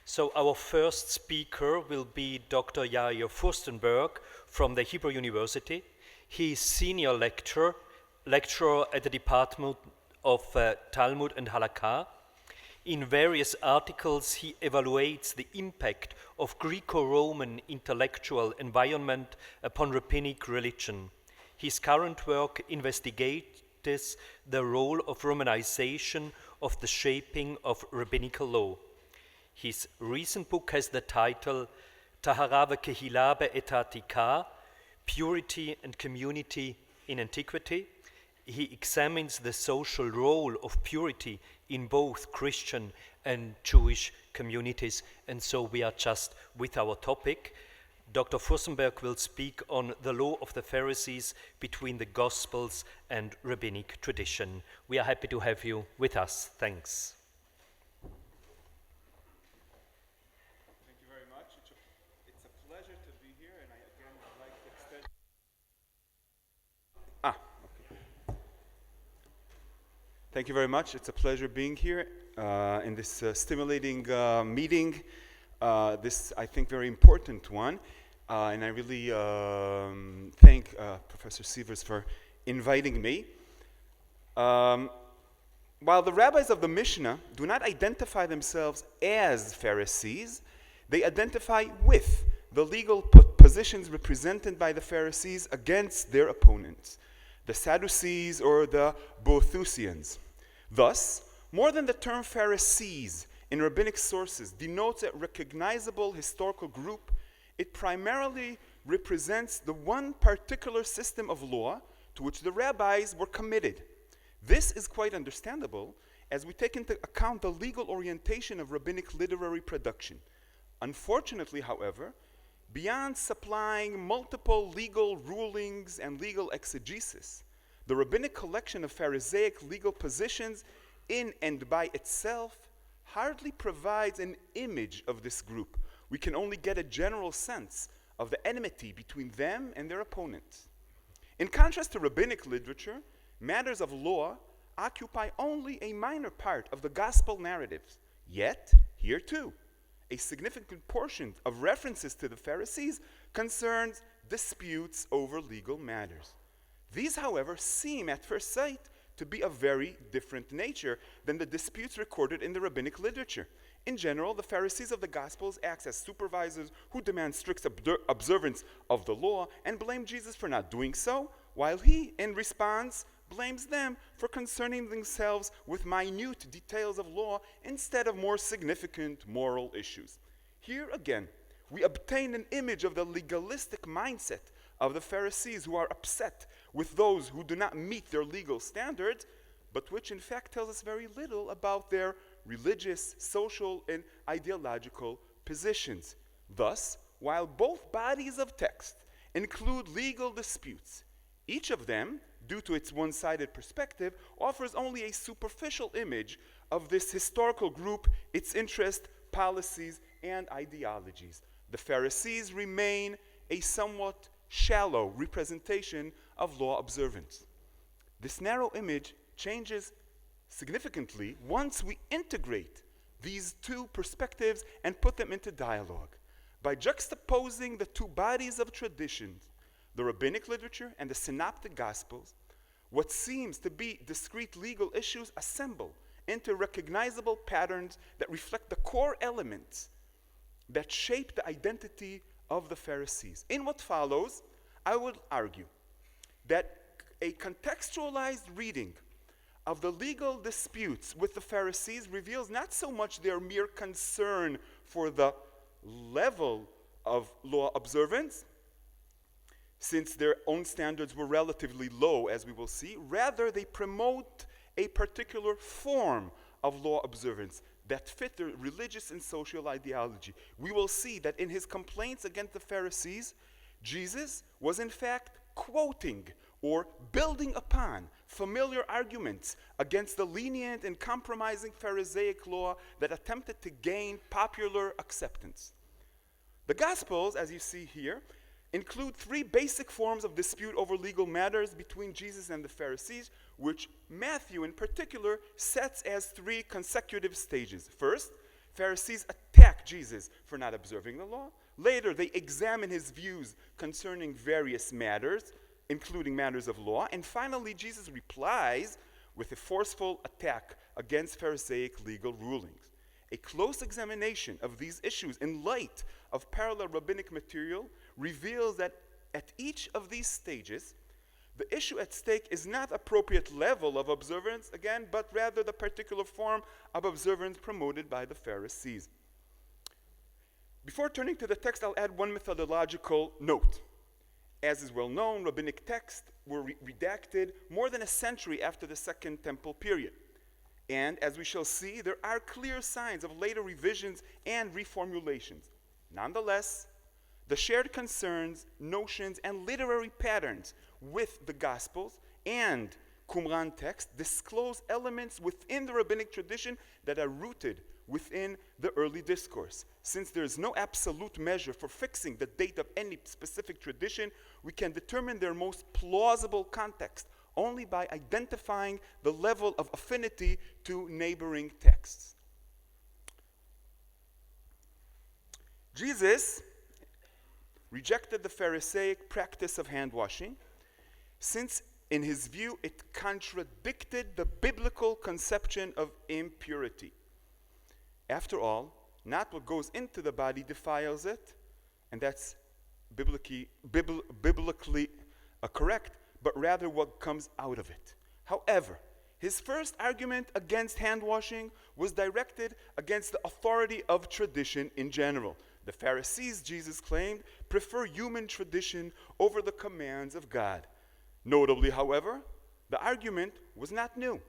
So our first speaker will be Dr. Yair FURSTENBERG from the Hebrew University. He is senior lecturer at the Department of Talmud and Halakha. In various articles, he evaluates the impact of Greco-Roman intellectual environment upon rabbinic religion. His current work investigates the role of Romanization of the shaping of rabbinical law. His recent book has the title Tahara v'Kehila be'et ha'atika, Purity and Community in Antiquity. He examines the social role of purity in both Christian and Jewish communities. And so we are just with our topic. Dr. FURSTENBERG will speak on the law of the Pharisees between the Gospels and Rabbinic tradition. We are happy to have you with us. Thanks. Thank you very much. It's a pleasure being here in this stimulating meeting, this, I think, very important one. And I really thank Professor Sievers for inviting me. While the rabbis of the Mishnah do not identify themselves as Pharisees, they identify with the legal positions represented by the Pharisees against their opponents, the Sadducees or the Boethusians. Thus, more than the term Pharisees in rabbinic sources denotes a recognizable historical group, it primarily represents the one particular system of law to which the rabbis were committed. This is quite understandable as we take into account the legal orientation of rabbinic literary production. Unfortunately, however, beyond supplying multiple legal rulings and legal exegesis, the rabbinic collection of Pharisaic legal positions in and by itself hardly provides an image of this group. We can only get a general sense of the enmity between them and their opponents. In contrast to rabbinic literature, matters of law occupy only a minor part of the gospel narratives. Yet, here too, a significant portion of references to the Pharisees concerns disputes over legal matters. These, however, seem at first sight to be of very different nature than the disputes recorded in the rabbinic literature. In general, the Pharisees of the Gospels act as supervisors who demand strict observance of the law and blame Jesus for not doing so, while he, in response, blames them for concerning themselves with minute details of law instead of more significant moral issues. Here again, we obtain an image of the legalistic mindset of the Pharisees who are upset with those who do not meet their legal standards, but which in fact tells us very little about their religious, social, and ideological positions. Thus, while both bodies of text include legal disputes, each of them, due to its one-sided perspective, offers only a superficial image of this historical group, its interests, policies, and ideologies. The Pharisees remain a somewhat shallow representation of law observance. This narrow image changes significantly once we integrate these two perspectives and put them into dialogue. By juxtaposing the two bodies of traditions, the rabbinic literature and the synoptic gospels, what seems to be discrete legal issues assemble into recognizable patterns that reflect the core elements that shape the identity of the Pharisees. In what follows, I would argue that a contextualized reading of the legal disputes with the Pharisees reveals not so much their mere concern for the level of law observance, since their own standards were relatively low, as we will see. Rather, they promote a particular form of law observance that fit their religious and social ideology. We will see that in his complaints against the Pharisees, Jesus was in fact quoting or building upon familiar arguments against the lenient and compromising Pharisaic law that attempted to gain popular acceptance. The Gospels, as you see here, include three basic forms of dispute over legal matters between Jesus and the Pharisees, which Matthew in particular sets as three consecutive stages. First, Pharisees attack attack Jesus for not observing the law. Later, they examine his views concerning various matters, including matters of law. And finally, Jesus replies with a forceful attack against Pharisaic legal rulings. A close examination of these issues in light of parallel rabbinic material reveals that at each of these stages, the issue at stake is not appropriate level of observance, again, but rather the particular form of observance promoted by the Pharisees. Before turning to the text, I'll add one methodological note. As is well known, rabbinic texts were redacted more than a century after the Second Temple period. And as we shall see, there are clear signs of later revisions and reformulations. Nonetheless, the shared concerns, notions, and literary patterns with the Gospels and Qumran text disclose elements within the rabbinic tradition that are rooted within the early discourse. Since there is no absolute measure for fixing the date of any specific tradition, we can determine their most plausible context only by identifying the level of affinity to neighboring texts. Jesus rejected the Pharisaic practice of hand washing, since in his view it contradicted the biblical conception of impurity. After all, not what goes into the body defiles it, and that's biblically correct, but rather what comes out of it. However, his first argument against hand washing was directed against the authority of tradition in general. The Pharisees, Jesus claimed, prefer human tradition over the commands of God. Notably, however, the argument was not new.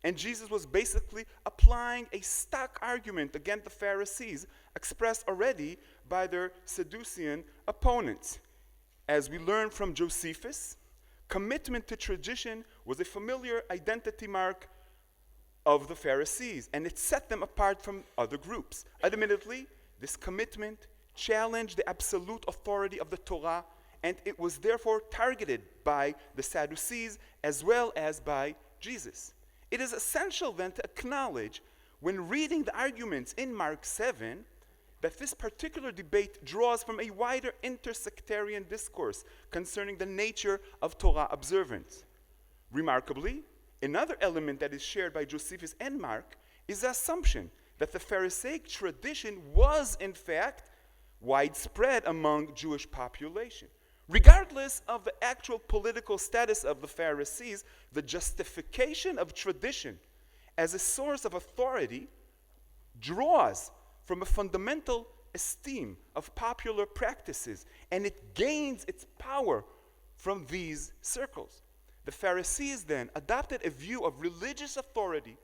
And Jesus was basically applying a stock argument against the Pharisees expressed already by their Sadducean opponents. As we learn from Josephus, commitment to tradition was a familiar identity mark of the Pharisees, and it set them apart from other groups. Admittedly, this commitment challenged the absolute authority of the Torah, and it was therefore targeted by the Sadducees as well as by Jesus. It is essential then to acknowledge, when reading the arguments in Mark 7, that this particular debate draws from a wider intersectarian discourse concerning the nature of Torah observance. Remarkably, another element that is shared by Josephus and Mark is the assumption that the Pharisaic tradition was, in fact, widespread among Jewish population. Regardless of the actual political status of the Pharisees, the justification of tradition as a source of authority draws from a fundamental esteem of popular practices, and it gains its power from these circles. The Pharisees then adopted a view of religious authority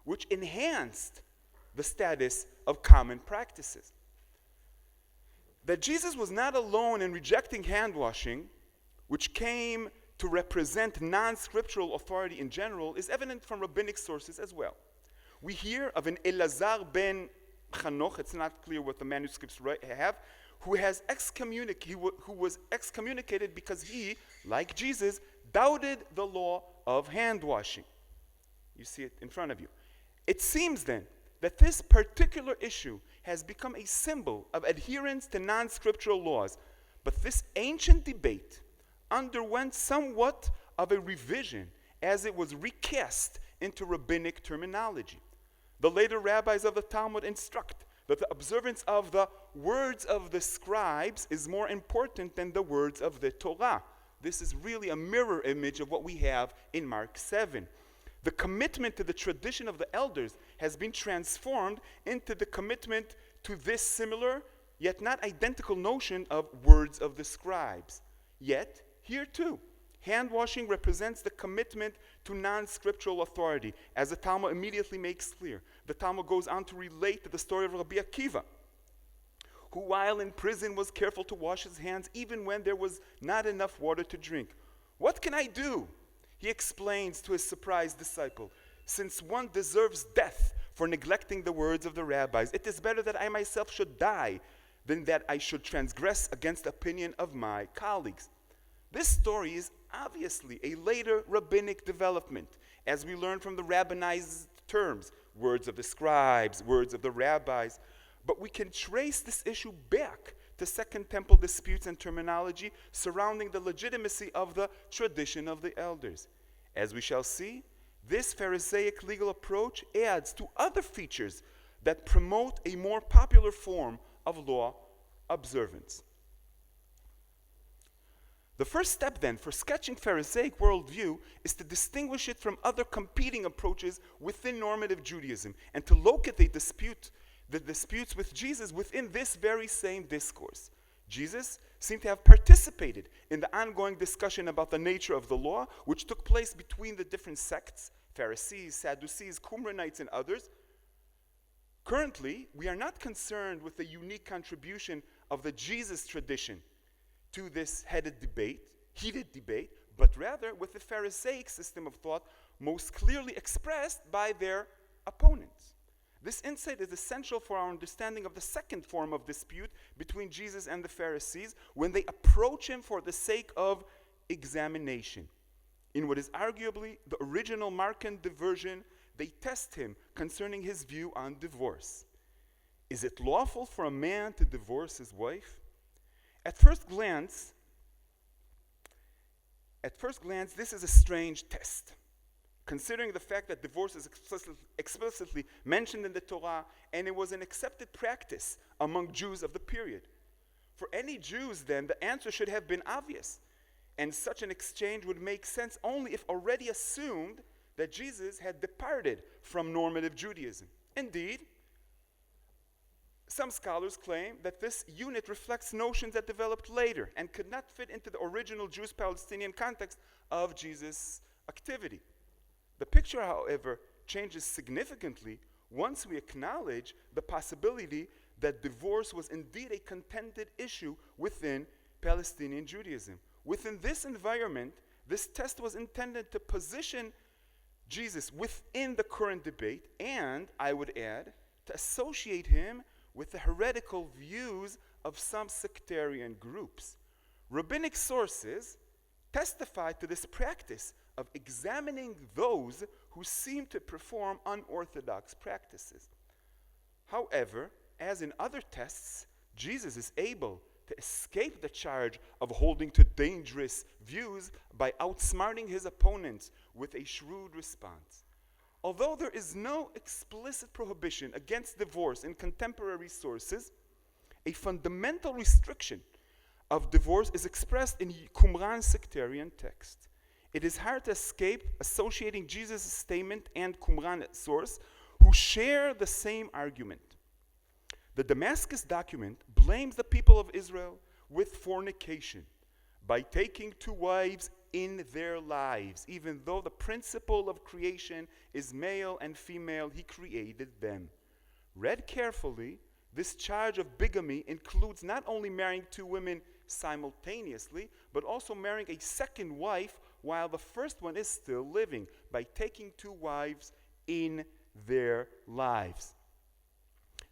which enhanced the status of common practices. That Jesus was not alone in rejecting hand washing, which came to represent non-scriptural authority in general, is evident from rabbinic sources as well. We hear of an Elazar ben Chanoch, it's not clear what the manuscripts have, who was excommunicated because he, like Jesus, doubted the law of hand washing. You see it in front of you. It seems then that this particular issue has become a symbol of adherence to non-scriptural laws, but this ancient debate underwent somewhat of a revision as it was recast into rabbinic terminology. The later rabbis of the Talmud instruct that the observance of the words of the scribes is more important than the words of the Torah. This is really a mirror image of what we have in Mark 7. The commitment to the tradition of the elders has been transformed into the commitment to this similar, yet not identical notion of words of the scribes. Yet, here too, hand washing represents the commitment to non-scriptural authority, as the Talmud immediately makes clear. The Talmud goes on to relate to the story of Rabbi Akiva, who while in prison was careful to wash his hands even when there was not enough water to drink. "What can I do?" he explains to his surprised disciple. "Since one deserves death for neglecting the words of the rabbis, it is better that I myself should die than that I should transgress against the opinion of my colleagues." This story is obviously a later rabbinic development, as we learn from the rabbinized terms, words of the scribes, words of the rabbis. but we can trace this issue back to Second Temple disputes and terminology surrounding the legitimacy of the tradition of the elders. As we shall see, this Pharisaic legal approach adds to other features that promote a more popular form of law observance. The first step then for sketching Pharisaic worldview is to distinguish it from other competing approaches within normative Judaism and to locate the disputes with Jesus within this very same discourse. Jesus seemed to have participated in the ongoing discussion about the nature of the law, which took place between the different sects, Pharisees, Sadducees, Qumranites, and others. Currently, we are not concerned with the unique contribution of the Jesus tradition to this heated debate, but rather with the Pharisaic system of thought most clearly expressed by their opponents. This insight is essential for our understanding of the second form of dispute between Jesus and the Pharisees when they approach him for the sake of examination. In what is arguably the original Markan diversion, they test him concerning his view on divorce. Is it lawful for a man to divorce his wife? At first glance, this is a strange test, considering the fact that divorce is explicitly mentioned in the Torah, and it was an accepted practice among Jews of the period. For any Jews, then, the answer should have been obvious, and such an exchange would make sense only if already assumed that Jesus had departed from normative Judaism. Indeed, some scholars claim that this unit reflects notions that developed later and could not fit into the original Jewish-Palestinian context of Jesus' activity. The picture, however, changes significantly once we acknowledge the possibility that divorce was indeed a contended issue within Palestinian Judaism. Within this environment, this test was intended to position Jesus within the current debate and, I would add, to associate him with the heretical views of some sectarian groups. Rabbinic sources testify to this practice of examining those who seem to perform unorthodox practices. However, as in other tests, Jesus is able to escape the charge of holding to dangerous views by outsmarting his opponents with a shrewd response. Although there is no explicit prohibition against divorce in contemporary sources, a fundamental restriction of divorce is expressed in Qumran's sectarian text. It is hard to escape associating Jesus' statement and Qumran source, who share the same argument. The Damascus document blames the people of Israel with fornication by taking two wives in their lives. Even though the principle of creation is male and female, he created them. Read carefully, this charge of bigamy includes not only marrying two women simultaneously, but also marrying a second wife while the first one is still living, by taking two wives in their lives.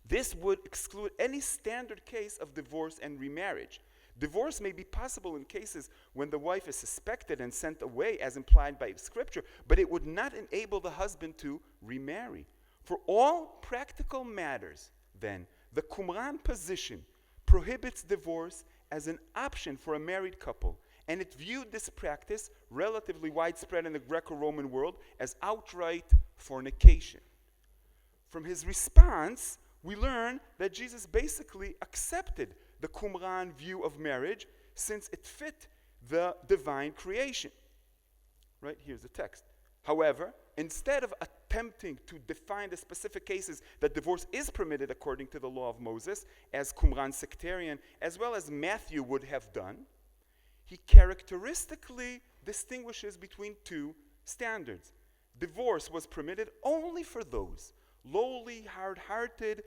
This would exclude any standard case of divorce and remarriage. Divorce may be possible in cases when the wife is suspected and sent away, as implied by Scripture, but it would not enable the husband to remarry. For all practical matters, then, the Qumran position prohibits divorce as an option for a married couple, and it viewed this practice, relatively widespread in the Greco-Roman world, as outright fornication. From his response, we learn that Jesus basically accepted the Qumran view of marriage since it fit the divine creation. Right, here's the text. However, instead of attempting to define the specific cases that divorce is permitted according to the law of Moses, as Qumran sectarian, as well as Matthew would have done, he characteristically distinguishes between two standards. Divorce was permitted only for those lowly, hard-hearted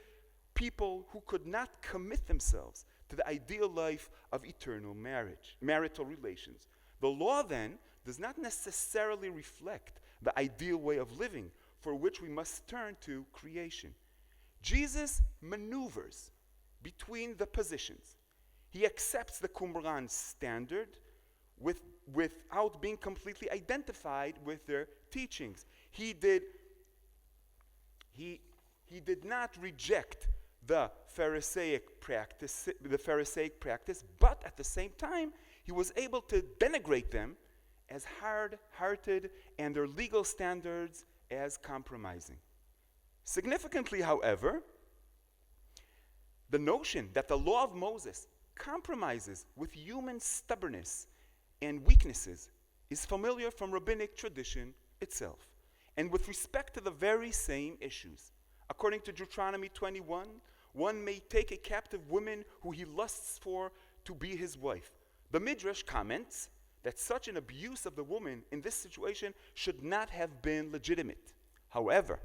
people who could not commit themselves to the ideal life of eternal marriage, marital relations. The law, then, does not necessarily reflect the ideal way of living for which we must turn to creation. Jesus maneuvers between the positions. He accepts the Qumran standard without being completely identified with their teachings. He did not reject the Pharisaic practice, but at the same time, he was able to denigrate them as hard-hearted and their legal standards as compromising. Significantly, however, the notion that the law of Moses compromises with human stubbornness and weaknesses is familiar from rabbinic tradition itself, and with respect to the very same issues. According to Deuteronomy 21, one may take a captive woman who he lusts for to be his wife. The Midrash comments that such an abuse of the woman in this situation should not have been legitimate. However,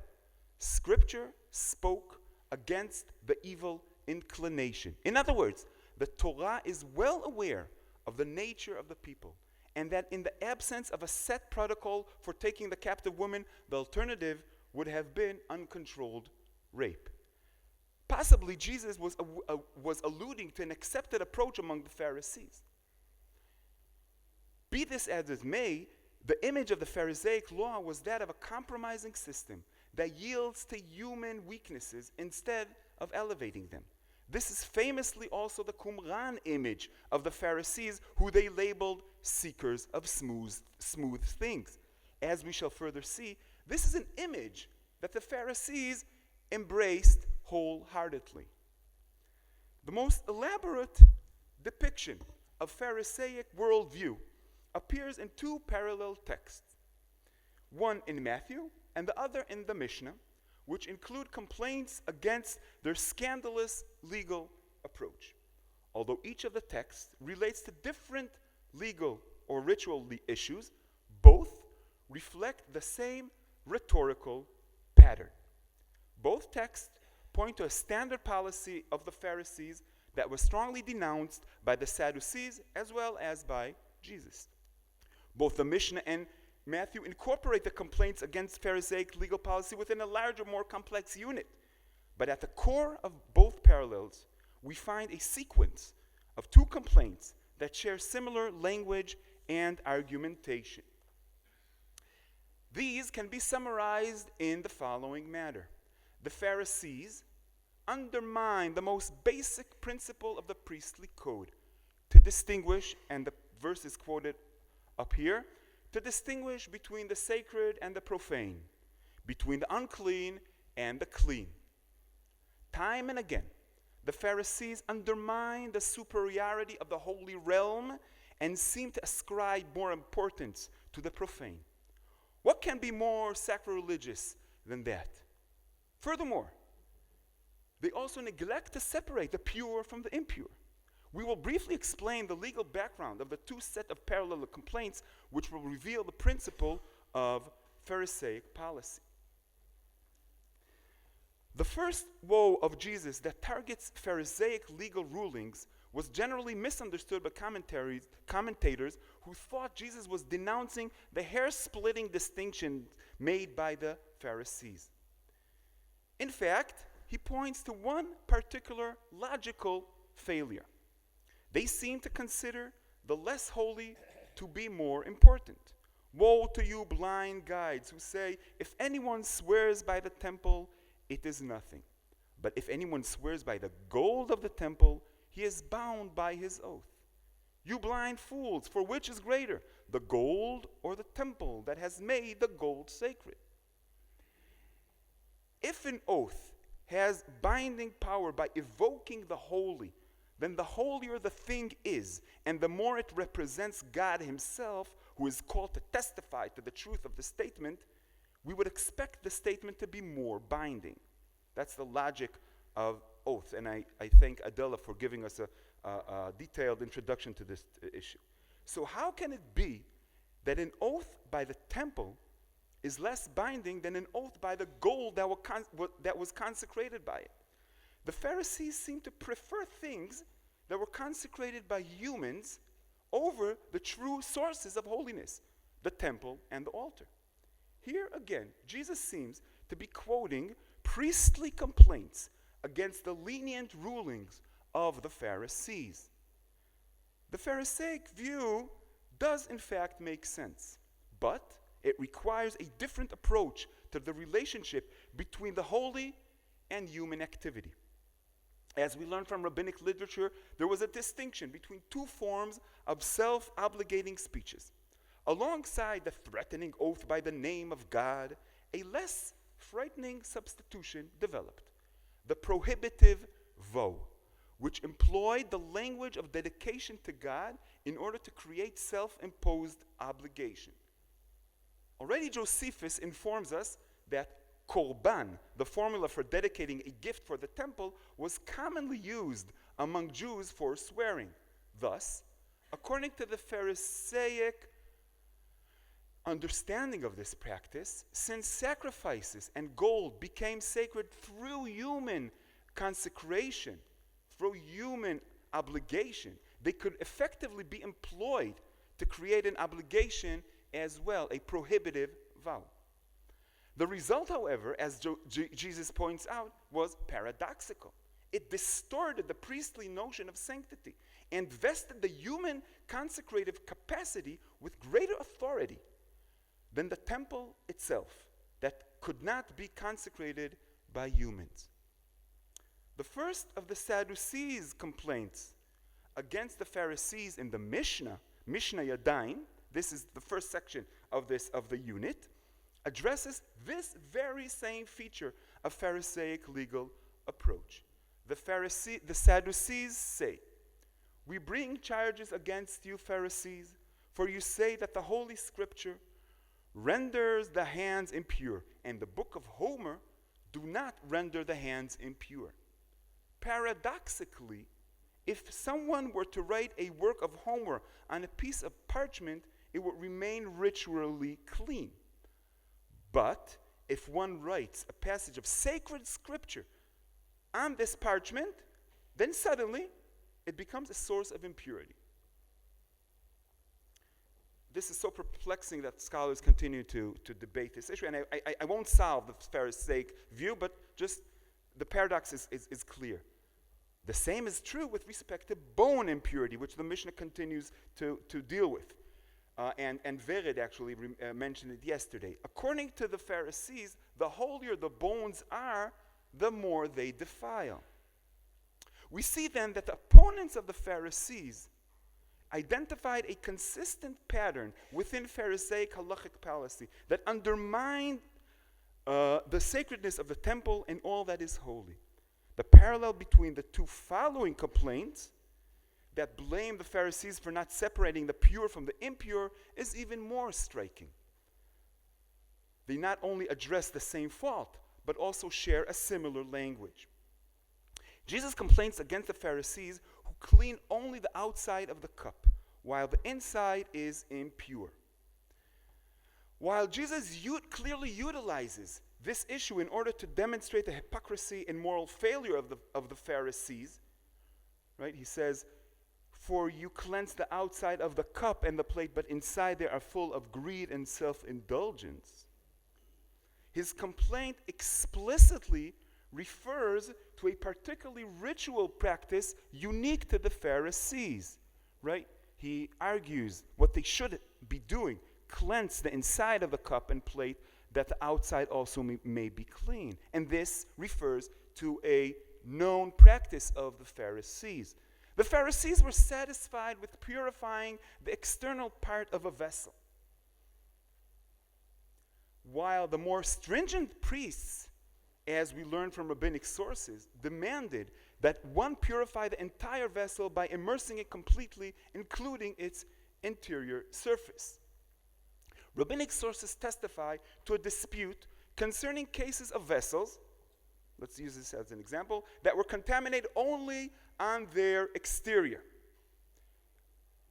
Scripture spoke against the evil inclination. In other words, the Torah is well aware of the nature of the people, and that in the absence of a set protocol for taking the captive woman, the alternative would have been uncontrolled rape. Possibly Jesus was alluding to an accepted approach among the Pharisees. Be this as it may, the image of the Pharisaic law was that of a compromising system that yields to human weaknesses instead of elevating them. This is famously also the Qumran image of the Pharisees, who they labeled seekers of smooth things. As we shall further see, this is an image that the Pharisees embraced wholeheartedly. The most elaborate depiction of Pharisaic worldview appears in two parallel texts, one in Matthew and the other in the Mishnah, which include complaints against their scandalous legal approach. Although each of the texts relates to different legal or ritual issues, both reflect the same rhetorical pattern. Both texts point to a standard policy of the Pharisees that was strongly denounced by the Sadducees as well as by Jesus. Both the Mishnah and Matthew incorporate the complaints against Pharisaic legal policy within a larger, more complex unit. But at the core of both parallels, we find a sequence of two complaints that share similar language and argumentation. These can be summarized in the following manner. The Pharisees undermine the most basic principle of the priestly code to distinguish, and the verse is quoted up here, to distinguish between the sacred and the profane, between the unclean and the clean. Time and again, the Pharisees undermine the superiority of the holy realm and seem to ascribe more importance to the profane. What can be more sacrilegious than that? Furthermore, they also neglect to separate the pure from the impure. We will briefly explain the legal background of the two set of parallel complaints, which will reveal the principle of Pharisaic policy. The first woe of Jesus that targets Pharisaic legal rulings was generally misunderstood by commentators who thought Jesus was denouncing the hair-splitting distinction made by the Pharisees. In fact, he points to one particular logical failure. They seem to consider the less holy to be more important. Woe to you, blind guides, who say, if anyone swears by the temple, it is nothing. But if anyone swears by the gold of the temple, he is bound by his oath. You blind fools, for which is greater, the gold or the temple that has made the gold sacred? If an oath has binding power by evoking the holy, then the holier the thing is, and the more it represents God himself, who is called to testify to the truth of the statement, we would expect the statement to be more binding. That's the logic of oaths, and I thank Adela for giving us a detailed introduction to this issue. So how can it be that an oath by the temple is less binding than an oath by the gold that was consecrated by it? The Pharisees seem to prefer things that were consecrated by humans over the true sources of holiness, the temple and the altar. Here again, Jesus seems to be quoting priestly complaints against the lenient rulings of the Pharisees. The Pharisaic view does in fact make sense, but it requires a different approach to the relationship between the holy and human activity. As we learn from rabbinic literature, there was a distinction between two forms of self-obligating speeches. Alongside the threatening oath by the name of God, a less frightening substitution developed, the prohibitive vow, which employed the language of dedication to God in order to create self-imposed obligation. Already Josephus informs us that korban, the formula for dedicating a gift for the temple, was commonly used among Jews for swearing. Thus, according to the Pharisaic understanding of this practice, since sacrifices and gold became sacred through human consecration, through human obligation, they could effectively be employed to create an obligation as well, a prohibitive vow. The result, however, as Jesus points out, was paradoxical. It distorted the priestly notion of sanctity and vested the human consecrative capacity with greater authority than the temple itself, that could not be consecrated by humans. The first of the Sadducees' complaints against the Pharisees in the Mishnah Yadayim, this is the first section of the unit, addresses this very same feature of Pharisaic legal approach. The Sadducees say, "We bring charges against you, Pharisees, for you say that the Holy Scripture renders the hands impure, and the book of Homer do not render the hands impure." Paradoxically, if someone were to write a work of Homer on a piece of parchment, it would remain ritually clean. But if one writes a passage of sacred scripture on this parchment, then suddenly it becomes a source of impurity. This is so perplexing that scholars continue to debate this issue, and I won't solve the Pharisaic view, but just the paradox is clear. The same is true with respect to bone impurity, which the Mishnah continues to deal with. And Vered actually mentioned it yesterday. According to the Pharisees, the holier the bones are, the more they defile. We see then that the opponents of the Pharisees identified a consistent pattern within Pharisaic halachic policy that undermined the sacredness of the temple and all that is holy. The parallel between the two following complaints that blame the Pharisees for not separating the pure from the impure is even more striking. They not only address the same fault, but also share a similar language. Jesus' complaints against the Pharisees who clean only the outside of the cup, while the inside is impure. While Jesus clearly utilizes this issue in order to demonstrate the hypocrisy and moral failure of the Pharisees, right? He says, "For you cleanse the outside of the cup and the plate, but inside they are full of greed and self-indulgence." His complaint explicitly refers to a particularly ritual practice unique to the Pharisees, right? He argues what they should be doing: cleanse the inside of the cup and plate, that the outside also may be clean. And this refers to a known practice of the Pharisees. The Pharisees were satisfied with purifying the external part of a vessel, while the more stringent priests, as we learn from rabbinic sources, demanded that one purify the entire vessel by immersing it completely, including its interior surface. Rabbinic sources testify to a dispute concerning cases of vessels, let's use this as an example, that were contaminated only on their exterior,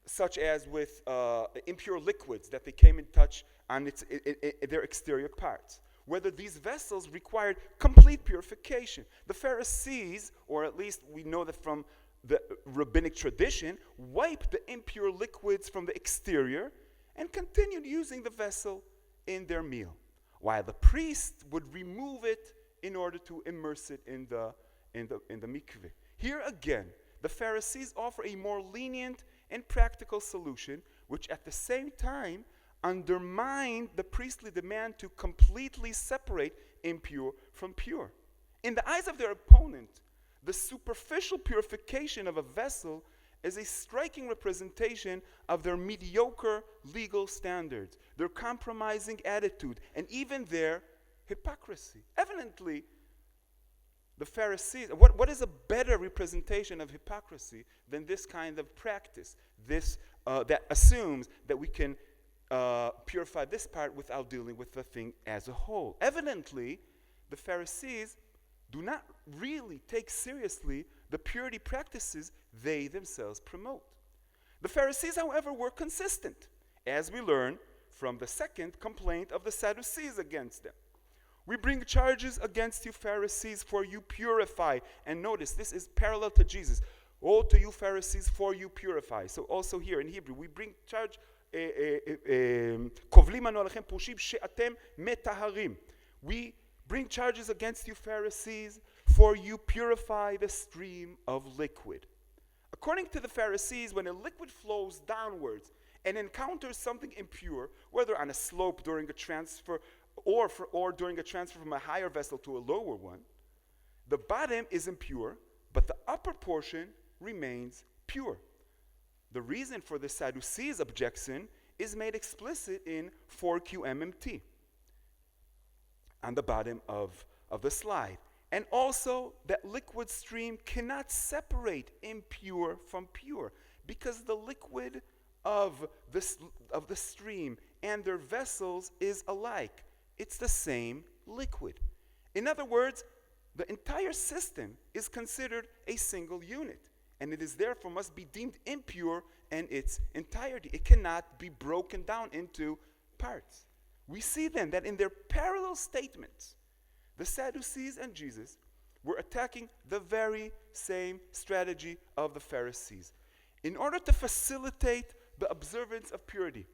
such as with impure liquids that they came in touch on their exterior parts. Whether these vessels required complete purification. The Pharisees, or at least we know that from the rabbinic tradition, wiped the impure liquids from the exterior and continued using the vessel in their meal, while the priest would remove it in order to immerse it in the mikveh. Here again, the Pharisees offer a more lenient and practical solution, which at the same time undermined the priestly demand to completely separate impure from pure. In the eyes of their opponent, the superficial purification of a vessel is a striking representation of their mediocre legal standards, their compromising attitude, and even their hypocrisy. Evidently, the Pharisees, what is a better representation of hypocrisy than this kind of practice? This that assumes that we can purify this part without dealing with the thing as a whole. Evidently, the Pharisees do not really take seriously the purity practices they themselves promote. The Pharisees, however, were consistent, as we learn from the second complaint of the Sadducees against them. We bring charges against you, Pharisees, for you purify. And notice, this is parallel to Jesus. Woe to you, Pharisees, for you purify. So also here in Hebrew, we bring charge, we bring charges against you, Pharisees, for you purify the stream of liquid. According to the Pharisees, when a liquid flows downwards and encounters something impure, whether on a slope during a transfer or during a transfer from a higher vessel to a lower one, the bottom is impure, but the upper portion remains pure. The reason for the Sadducees' objection is made explicit in 4QMMT on the bottom of the slide. And also that liquid stream cannot separate impure from pure, because the liquid of the stream and their vessels is alike. It's the same liquid. In other words, the entire system is considered a single unit, and it is therefore must be deemed impure in its entirety. It cannot be broken down into parts. We see then that in their parallel statements, the Sadducees and Jesus were attacking the very same strategy of the Pharisees. In order to facilitate the observance of purity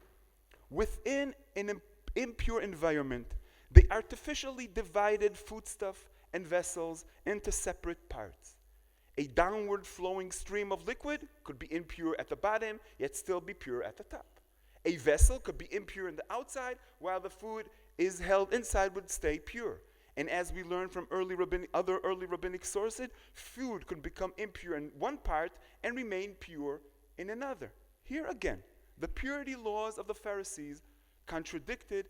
within an impure environment, they artificially divided foodstuff and vessels into separate parts. A downward flowing stream of liquid could be impure at the bottom, yet still be pure at the top. A vessel could be impure in the outside, while the food is held inside would stay pure. And as we learn from other early rabbinic sources, food could become impure in one part and remain pure in another. Here again, the purity laws of the Pharisees contradicted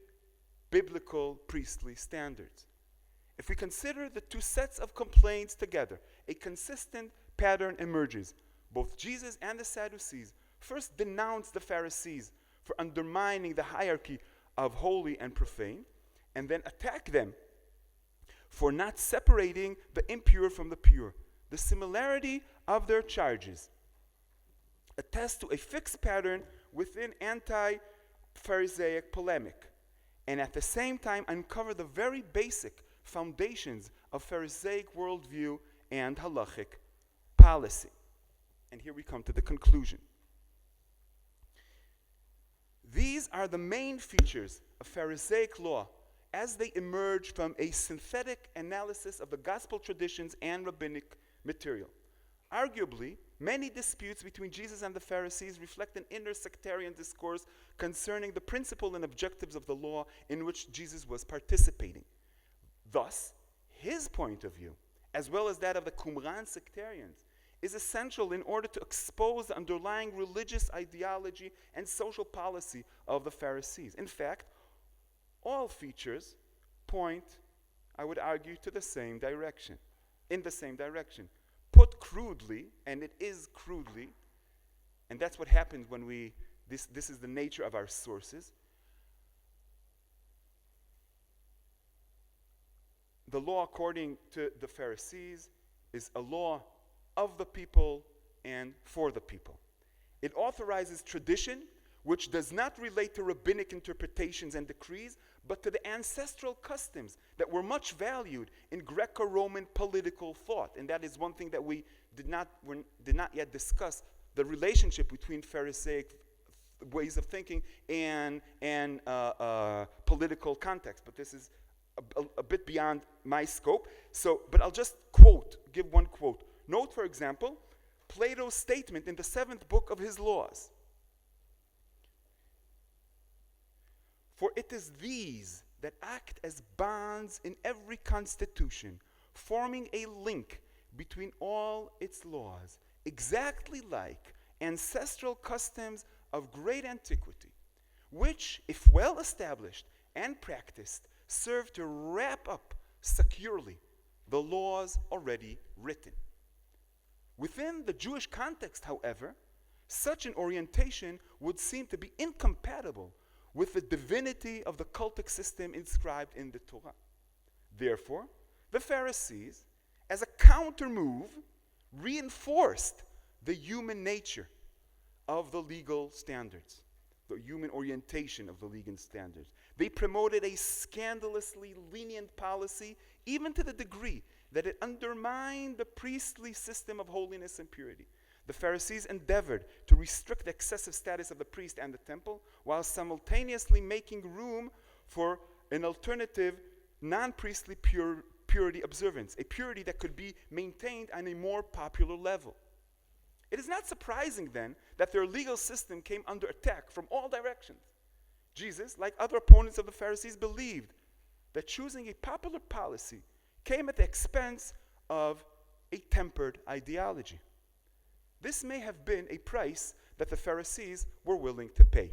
biblical priestly standards. If we consider the two sets of complaints together, a consistent pattern emerges. Both Jesus and the Sadducees first denounced the Pharisees for undermining the hierarchy of holy and profane, and then attack them for not separating the impure from the pure. The similarity of their charges attests to a fixed pattern within anti-Pharisaic polemic, and at the same time uncover the very basic foundations of Pharisaic worldview and halachic policy. And here we come to the conclusion. These are the main features of Pharisaic law as they emerge from a synthetic analysis of the gospel traditions and rabbinic material. Arguably, many disputes between Jesus and the Pharisees reflect an inner sectarian discourse concerning the principle and objectives of the law in which Jesus was participating. Thus, his point of view, as well as that of the Qumran sectarians, is essential in order to expose the underlying religious ideology and social policy of the Pharisees. In fact, all features point, I would argue, to the same direction, in the same direction. Put crudely, and it is crudely, and that's what happens when this is the nature of our sources. The law, according to the Pharisees, is a law of the people and for the people. It authorizes tradition, which does not relate to rabbinic interpretations and decrees, but to the ancestral customs that were much valued in Greco-Roman political thought. And that is one thing that we did not yet discuss, the relationship between Pharisaic ways of thinking and political context. But this is a bit beyond my scope. But I'll just give one quote. Note, for example, Plato's statement in the 7th book of his laws. For it is these that act as bonds in every constitution, forming a link between all its laws, exactly like ancestral customs of great antiquity, which, if well established and practiced, serve to wrap up securely the laws already written. Within the Jewish context, however, such an orientation would seem to be incompatible with the divinity of the cultic system inscribed in the Torah. Therefore, the Pharisees, as a counter move, reinforced the human nature of the legal standards, the human orientation of the legal standards. They promoted a scandalously lenient policy, even to the degree that it undermined the priestly system of holiness and purity. The Pharisees endeavored to restrict the excessive status of the priest and the temple, while simultaneously making room for an alternative, non-priestly purity observance, a purity that could be maintained on a more popular level. It is not surprising then that their legal system came under attack from all directions. Jesus, like other opponents of the Pharisees, believed that choosing a popular policy came at the expense of a tempered ideology. This may have been a price that the Pharisees were willing to pay.